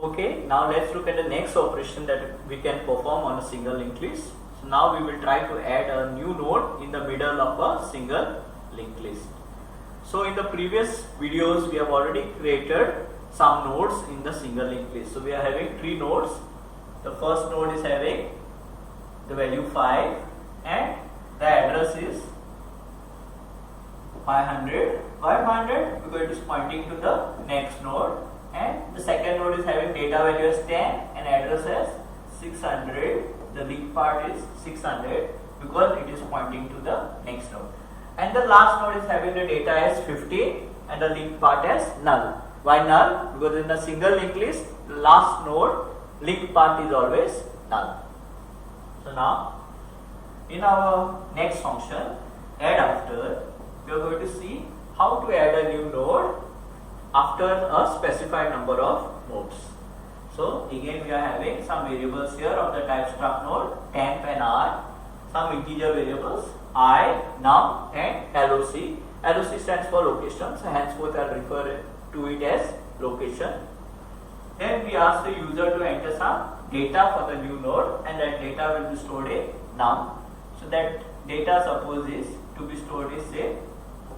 Okay, now let's look at the next operation that we can perform on a single linked list. So now we will try to add a new node in the middle of a single linked list. So in the previous videos we have already created some nodes in the single linked list. So we are having 3 nodes. The first node is having the value 5 and the address is 500. Why 500? Because it is pointing to the next node. And the second node is having data value as 10 and address as 600. The link part is 600 because it is pointing to the next node. And the last node is having the data as 15 and the link part as null. Why null? Because in the single linked list, the last node link part is always null. So now, in our next function, add after, we are going to see how to add a new node after a specified number of nodes. So again we are having some variables here of the type struct node, temp and r, some integer variables I, num and loc. Loc stands for location, so henceforth I will refer to it as location. Then we ask the user to enter some data for the new node and that data will be stored in num. So that data suppose is to be stored is say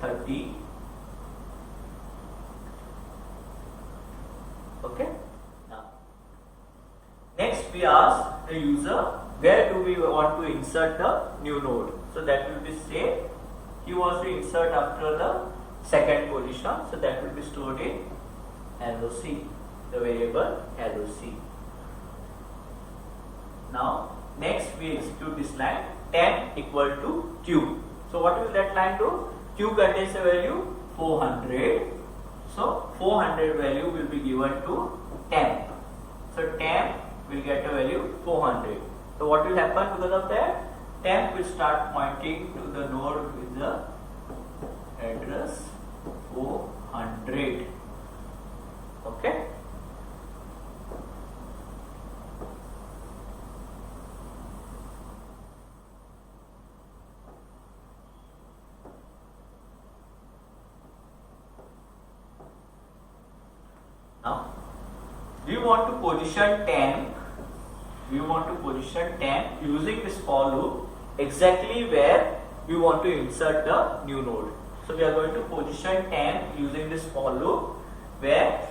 30. Okay. Now, next we ask the user where do we want to insert the new node. So that will be say he wants to insert after the second position. So that will be stored in loc, the variable loc. Now next we execute this line temp equal to q. So what will that line do? Q contains a value 400. So 400 value will be given to temp. So temp will get a value 400. So what will happen because of that? Temp will start pointing to the node with the address 400. Okay. Now, we want to position temp. We want to position temp using this for loop exactly where we want to insert the new node. So we are going to position temp using this for loop where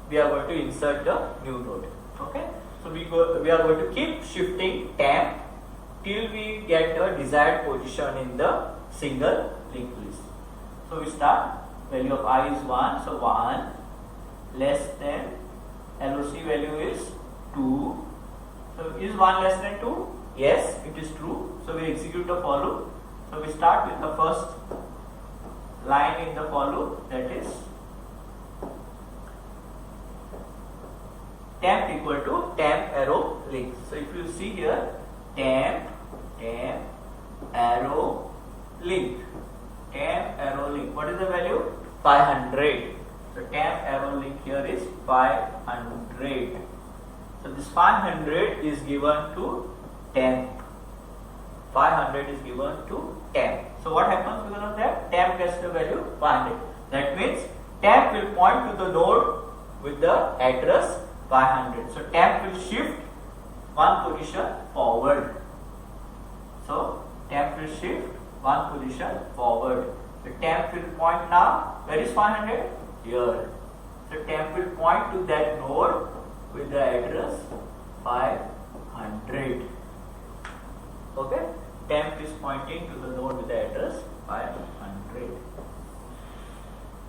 we are going to insert the new node. Okay. So we are going to keep shifting temp till we get the desired position in the single linked list. So we start value of I is 1. So 1 less than loc value is 2. So is 1 less than 2? Yes, it is true. So we execute the for loop. So we start with the first line in the for loop, that is temp equal to temp arrow link. So if you see here temp arrow link, temp arrow link. What is the value? 500. So temp arrow link here is 500. So this 500 is given to temp. 500 is given to temp. So what happens because of that? Temp gets the value 500. That means temp will point to the node with the address 500. So temp will shift one position forward. So temp will shift one position forward. The temp will point now. Where is 500? Here. So temp will point to that node with the address 500. Okay. Temp is pointing to the node with the address 500.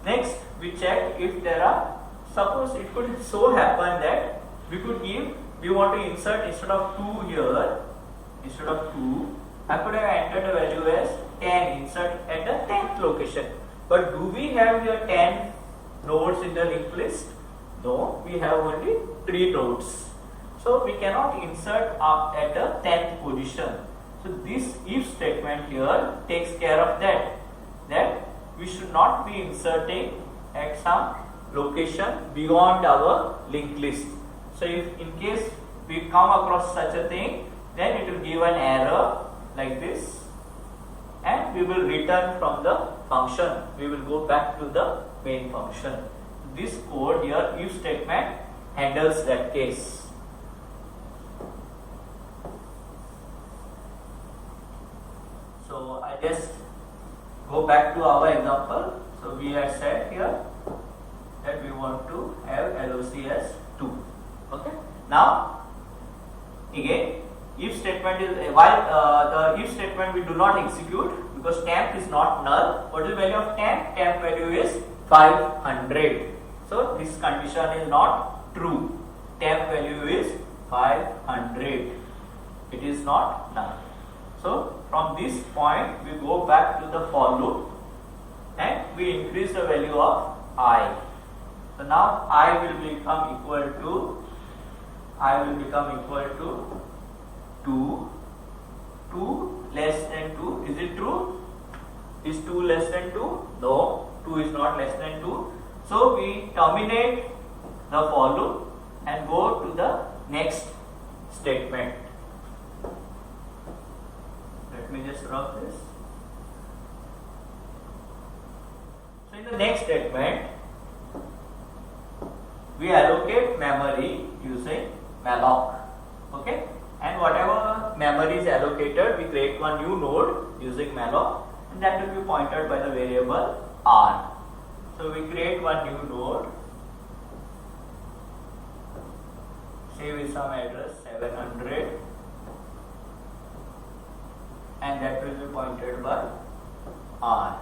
Next we check if there are, suppose it could so happen that we want to insert instead of 2 here, instead of 2 I could have entered the value as 10, insert at the 10th location. But do we have here 10 nodes in the linked list? No, we have only 3 nodes. So we cannot insert up at the 10th position. So this if statement here takes care of that we should not be inserting at some location beyond our linked list. So if in case we come across such a thing, then it will give an error like this and we will return from the function. We will go back to the main function. This code here, if statement, handles that case. So I just go back to our example. So we had said here that we want to have LOC as 2. Okay. Now again, if statement is while the if statement we do not execute because temp is not null. What is the value of temp? Temp value is 500. So this condition is not true. Temp value is 500. It is not null. So from this point we go back to the for loop and we increase the value of I. So now I will become equal to 2. 2 less than 2. Is it true? Is 2 less than 2? No, 2 is not less than 2. So we terminate the for loop and go to the next statement. Let me just rub this. So in the next statement, we allocate memory using malloc. Okay, and whatever memory is allocated, we create one new node using malloc, and that will be pointed by the variable r. So we create one new node, say with some address 700, and that will be pointed by r.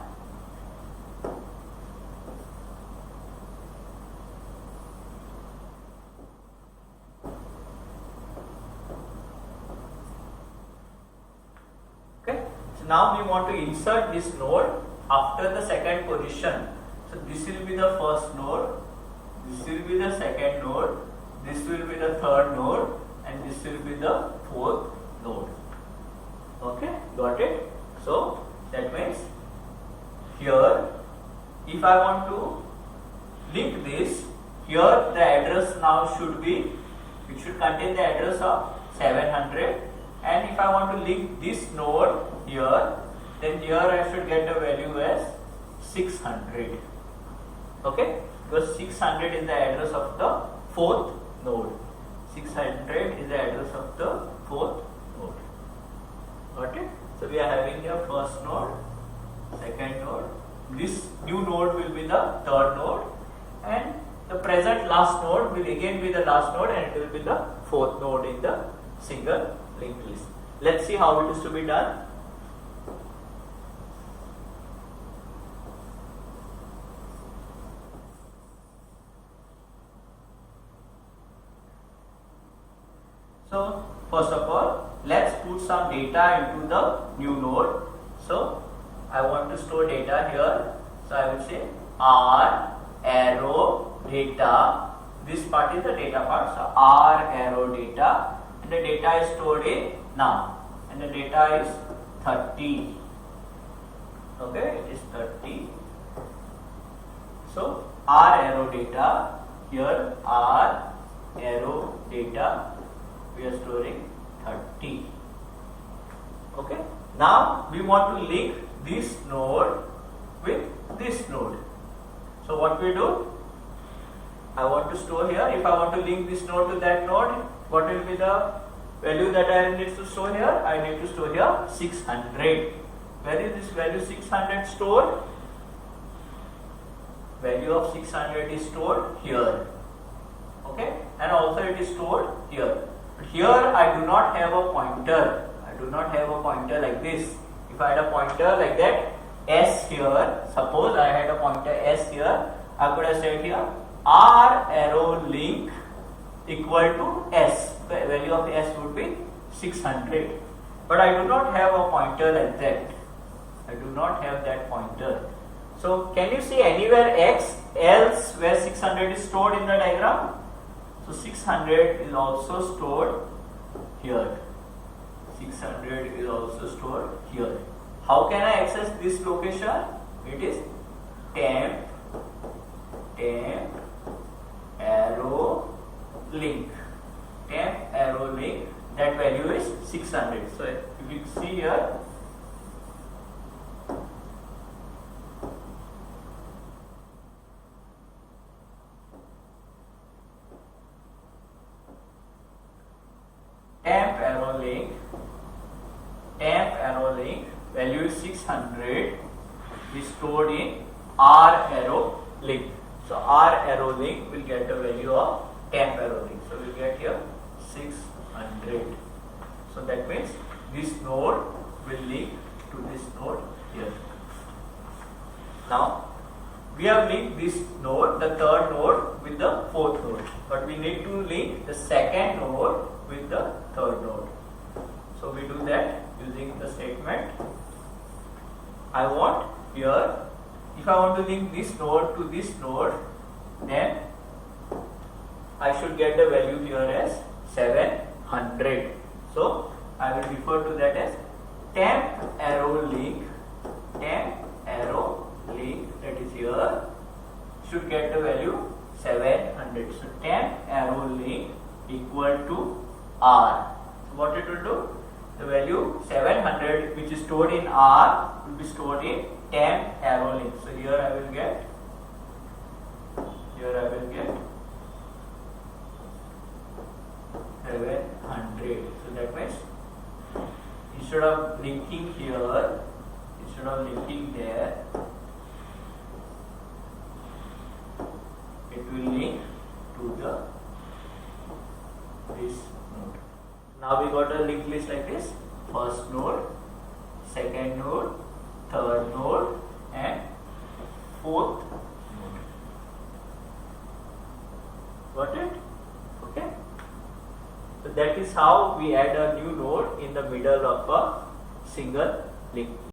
Okay, so now we want to insert this node after the second position. So this will be the first node, this will be the second node, this will be the third node, and this will be the fourth node. Okay, got it? So that means here, if I want to link this, here the address now should be, it should contain the address of 700, and if I want to link this node here, then here I should get the value as 600. Okay, because 600 is the address of the fourth node. 600 is the address of the fourth node. Got it? So we are having here first node, second node. This new node will be the third node, and the present last node will again be the last node, and it will be the fourth node in the single linked list. Let's see how it is to be done. So first of all, let's put some data into the new node. So I want to store data here. So I will say r arrow data. This part is the data part. So r arrow data, and the data is stored in num, and the data is 30. Okay, it is 30. So r arrow data, here r arrow data, we are storing 30. Okay, now we want to link this node with this node. So what we do, I want to store here, if I want to link this node to that node, what will be the value that I need to store here? I need to store here 600. Where is this value 600 stored? Value of 600 is stored here. Okay, and also it is stored here. But here I do not have a pointer. I do not have a pointer like this. If I had a pointer like that, S here, suppose I had a pointer S here, I could have said here R arrow link equal to S. The value of S would be 600. But I do not have a pointer like that. I do not have that pointer. So can you see anywhere X else where 600 is stored in the diagram? So 600 is also stored here. 600 is also stored here. How can I access this location? It is temp arrow link. Temp arrow link. That value is 600. So if you see here, 600 is stored in R arrow link. So R arrow link will get a value of temp arrow link. So we get here 600. So that means this node will link to this node here. Now we have linked this node, the third node, with the fourth node, but we need to link the second node with the third node. So we do that using the statement. I want here, if I want to link this node to this node, then I should get the value here as 700. So I will refer to that as temp arrow link. Temp arrow link, that is here, should get the value 700. So temp arrow link equal to R. So what it will do? The value 700, which is stored in R, will be stored in temp arrow link. So here I will get 700. So that means instead of linking here, instead of linking there, it will link to this node. Now we got a linked list like this: first node, second node, third node, and fourth node. Got it? Okay. So that is how we add a new node in the middle of a single link.